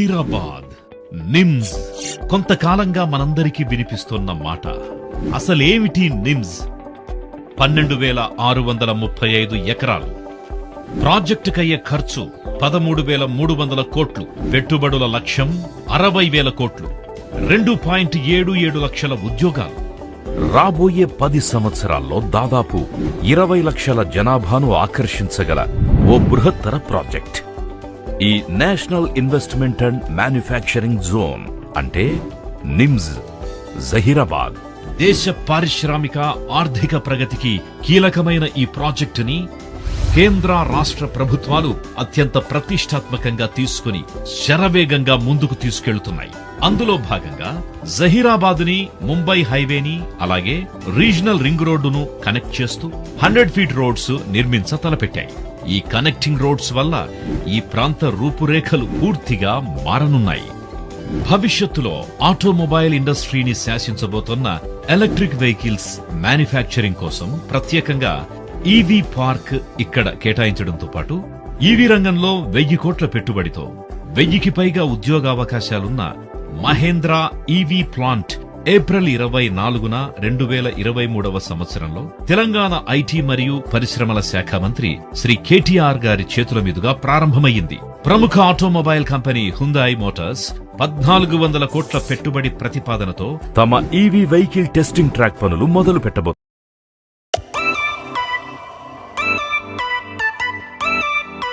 జహీరాబాద్ నిమ్స్ కొంతకాలంగా మనందరికీ వినిపిస్తున్న మాట. అసలేమిటి నిమ్స్? 12,635 ఎకరాలు, ప్రాజెక్టుకయ్యే ఖర్చు 13,300 కోట్లు, పెట్టుబడుల లక్ష్యం 60,000 కోట్లు, 2.77 లక్షల ఉద్యోగాలు. రాబోయే 10 సంవత్సరాల్లో దాదాపు 20 లక్షల జనాభాను ఆకర్షించగల ఓ బృహత్తర ప్రాజెక్ట్. ఈ national investment and manufacturing zone అంటే నిమ్స్ జహీరాబాద్. దేశ పారిశ్రామిక ఆర్థిక ప్రగతికి కీలకమైన ఈ ప్రాజెక్టుని కేంద్ర రాష్ట్ర ప్రభుత్వాలు అత్యంత ప్రతిష్టాత్మకంగా తీసుకుని శరవేగంగా ముందుకు తీసుకెళ్తున్నాయి. అందులో భాగంగా జహీరాబాద్ని ముంబై హైవేని అలాగే రీజనల్ రింగ్ రోడ్డును కనెక్ట్ చేస్తూ 100 ఫీట్ రోడ్స్ నిర్మించ తలపెట్టాయి. ఈ కనెక్టింగ్ రోడ్స్ వల్ల ఈ ప్రాంత రూపురేఖలు పూర్తిగా మారనున్నాయి. భవిష్యత్తులో ఆటోమొబైల్ ఇండస్ట్రీని శాసించబోతున్న ఎలక్ట్రిక్ వెహికల్స్ మ్యానుఫ్యాక్చరింగ్ కోసం ప్రత్యేకంగా ఈవీ పార్క్ ఇక్కడ కేటాయించడంతో పాటు ఈవీ రంగంలో 1000 కోట్ల పెట్టుబడితో 1000కి పైగా ఉద్యోగావకాశాలున్న మహేంద్రా ఈవీ ప్లాంట్ ఏప్రిల్ 24న 2023వ సంవత్సరంలో తెలంగాణ ఐటీ మరియు పరిశ్రమల శాఖ మంత్రి శ్రీ కేటీఆర్ గారి చేతుల మీదుగా ప్రారంభమయ్యింది. ప్రముఖ ఆటోమొబైల్ కంపెనీ హ్యుందాయ్ మోటార్స్ 1400 కోట్ల పెట్టుబడి ప్రతిపాదనతో తమ ఈవీ వెహికల్ టెస్టింగ్ ట్రాక్ పనులు మొదలు పెట్టబోతోంది.